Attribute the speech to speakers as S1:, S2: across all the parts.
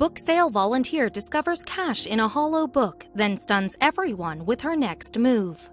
S1: Book sale volunteer discovers cash in a hollow book, then stuns everyone with her next move.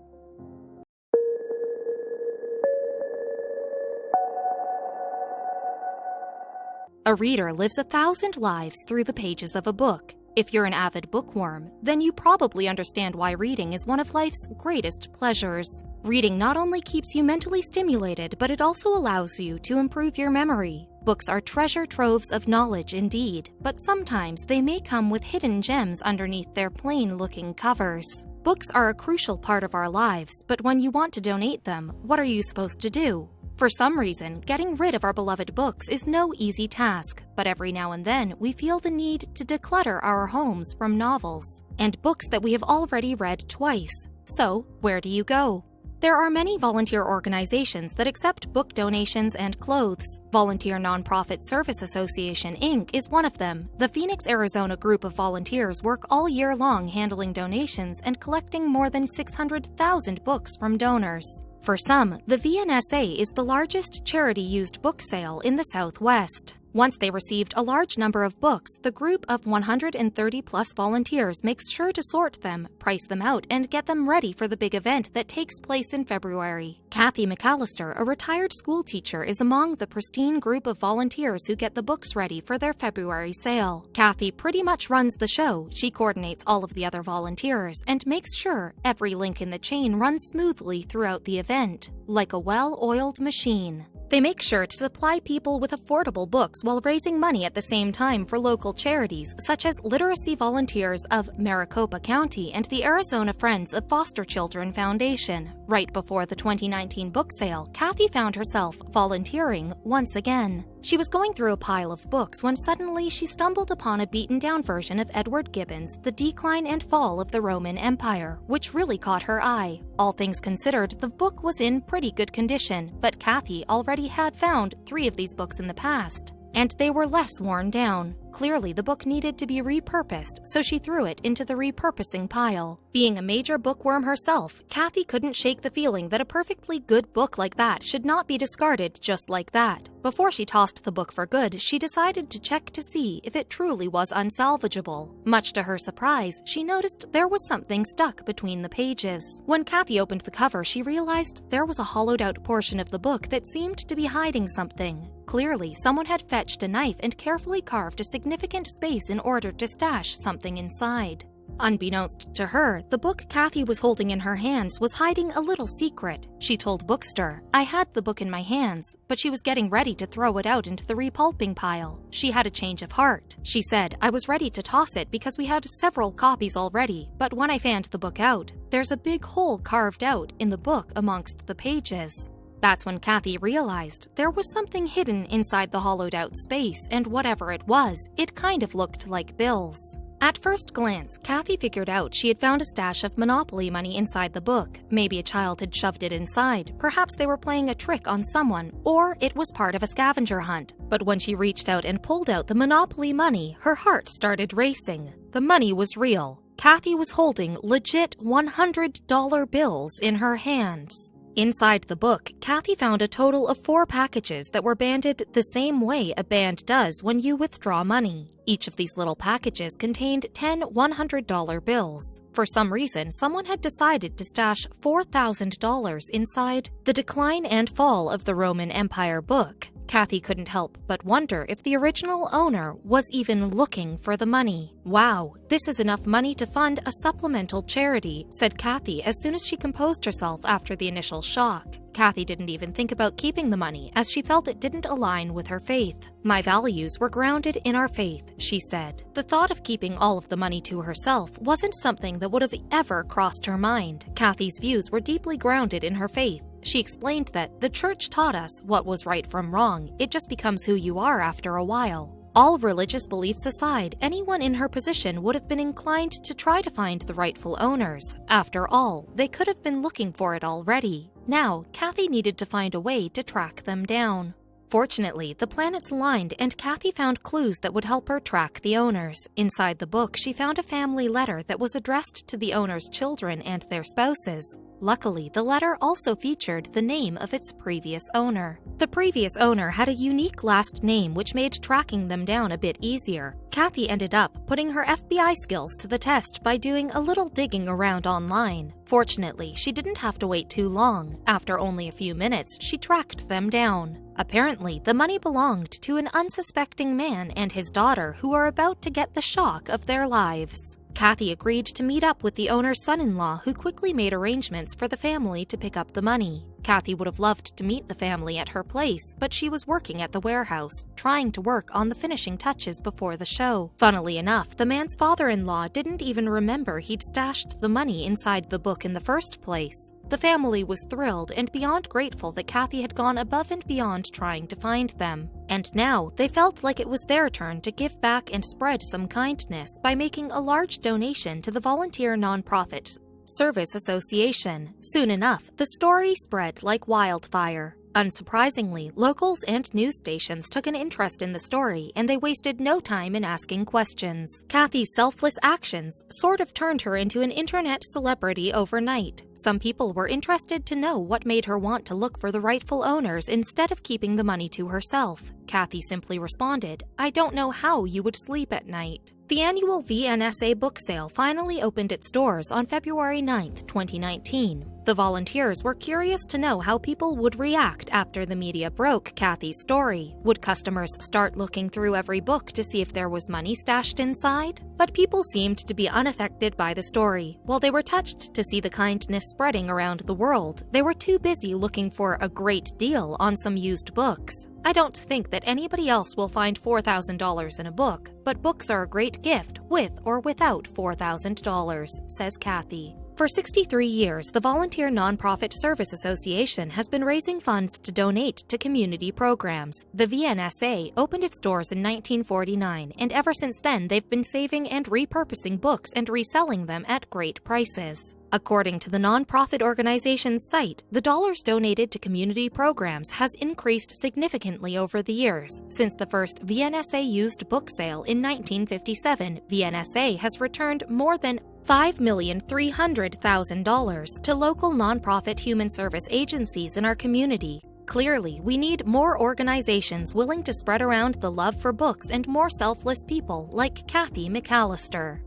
S1: A reader lives 1,000 lives through the pages of a book. If you're an avid bookworm, then you probably understand why reading is one of life's greatest pleasures. Reading not only keeps you mentally stimulated, but it also allows you to improve your memory. Books are treasure troves of knowledge indeed, but sometimes they may come with hidden gems underneath their plain-looking covers. Books are a crucial part of our lives, but when you want to donate them, what are you supposed to do? For some reason, getting rid of our beloved books is no easy task, but every now and then we feel the need to declutter our homes from novels and books that we have already read twice. So, where do you go? There are many volunteer organizations that accept book donations and clothes. Volunteer Nonprofit Service Association, Inc. is one of them. The Phoenix, Arizona group of volunteers work all year long handling donations and collecting more than 600,000 books from donors. For some, the VNSA is the largest charity-used book sale in the Southwest. Once they received a large number of books, the group of 130-plus volunteers makes sure to sort them, price them out, and get them ready for the big event that takes place in February. Kathy McAllister, a retired school teacher, is among the pristine group of volunteers who get the books ready for their February sale. Kathy pretty much runs the show. She coordinates all of the other volunteers and makes sure every link in the chain runs smoothly throughout the event, like a well-oiled machine. They make sure to supply people with affordable books while raising money at the same time for local charities such as Literacy Volunteers of Maricopa County and the Arizona Friends of Foster Children Foundation. Right before the 2019 book sale, Kathy found herself volunteering once again. She was going through a pile of books when suddenly she stumbled upon a beaten-down version of Edward Gibbon's The Decline and Fall of the Roman Empire, which really caught her eye. All things considered, the book was in pretty good condition, but Kathy already had found 3 of these books in the past, and they were less worn down. Clearly, the book needed to be repurposed, so she threw it into the repurposing pile. Being a major bookworm herself, Kathy couldn't shake the feeling that a perfectly good book like that should not be discarded just like that. Before she tossed the book for good, she decided to check to see if it truly was unsalvageable. Much to her surprise, she noticed there was something stuck between the pages. When Kathy opened the cover, she realized there was a hollowed-out portion of the book that seemed to be hiding something. Clearly, someone had fetched a knife and carefully carved a significant space in order to stash something inside. Unbeknownst to her, the book Kathy was holding in her hands was hiding a little secret. She told Bookster, "I had the book in my hands," but she was getting ready to throw it out into the repulping pile. She had a change of heart. She said, "I was ready to toss it because we had several copies already, but when I fanned the book out, there's a big hole carved out in the book amongst the pages." That's when Kathy realized there was something hidden inside the hollowed-out space, and whatever it was, it kind of looked like bills. At first glance, Kathy figured out she had found a stash of Monopoly money inside the book. Maybe a child had shoved it inside, perhaps they were playing a trick on someone, or it was part of a scavenger hunt. But when she reached out and pulled out the Monopoly money, her heart started racing. The money was real. Kathy was holding legit $100 bills in her hands. Inside the book, Kathy found a total of 4 packages that were banded the same way a band does when you withdraw money. Each of these little packages contained 10 $100 bills. For some reason, someone had decided to stash $4,000 inside The Decline and Fall of the Roman Empire book. Kathy couldn't help but wonder if the original owner was even looking for the money. "Wow, this is enough money to fund a supplemental charity," said Kathy as soon as she composed herself after the initial shock. Kathy didn't even think about keeping the money, as she felt it didn't align with her faith. "My values were grounded in our faith," she said. The thought of keeping all of the money to herself wasn't something that would have ever crossed her mind. Kathy's views were deeply grounded in her faith. She explained that the church taught us what was right from wrong. It just becomes who you are after a while. All religious beliefs aside, anyone in her position would have been inclined to try to find the rightful owners. After all, they could have been looking for it already. Now, Kathy needed to find a way to track them down. Fortunately, the planets aligned and Kathy found clues that would help her track the owners. Inside the book, she found a family letter that was addressed to the owner's children and their spouses. Luckily, the letter also featured the name of its previous owner. The previous owner had a unique last name which made tracking them down a bit easier. Kathy ended up putting her FBI skills to the test by doing a little digging around online. Fortunately, she didn't have to wait too long. After only a few minutes, she tracked them down. Apparently, the money belonged to an unsuspecting man and his daughter who are about to get the shock of their lives. Kathy agreed to meet up with the owner's son-in-law, who quickly made arrangements for the family to pick up the money. Kathy would have loved to meet the family at her place, but she was working at the warehouse, trying to work on the finishing touches before the show. Funnily enough, the man's father-in-law didn't even remember he'd stashed the money inside the book in the first place. The family was thrilled and beyond grateful that Kathy had gone above and beyond trying to find them. And now, they felt like it was their turn to give back and spread some kindness by making a large donation to the volunteer nonprofit Service Association. Soon enough, the story spread like wildfire. Unsurprisingly, locals and news stations took an interest in the story, and they wasted no time in asking questions. Kathy's selfless actions sort of turned her into an internet celebrity overnight. Some people were interested to know what made her want to look for the rightful owners instead of keeping the money to herself. Kathy simply responded, "I don't know how you would sleep at night." The annual VNSA book sale finally opened its doors on February 9, 2019. The volunteers were curious to know how people would react after the media broke Kathy's story. Would customers start looking through every book to see if there was money stashed inside? But people seemed to be unaffected by the story. While they were touched to see the kindness spreading around the world, they were too busy looking for a great deal on some used books. "I don't think that anybody else will find $4,000 in a book, but books are a great gift with or without $4,000, says Kathy. For 63 years, the volunteer nonprofit Service Association has been raising funds to donate to community programs. The VNSA opened its doors in 1949, and ever since then they've been saving and repurposing books and reselling them at great prices. According to the nonprofit organization's site, the dollars donated to community programs has increased significantly over the years. Since the first VNSA used book sale in 1957, VNSA has returned more than $5,300,000 to local nonprofit human service agencies in our community. Clearly, we need more organizations willing to spread around the love for books and more selfless people like Kathy McAllister.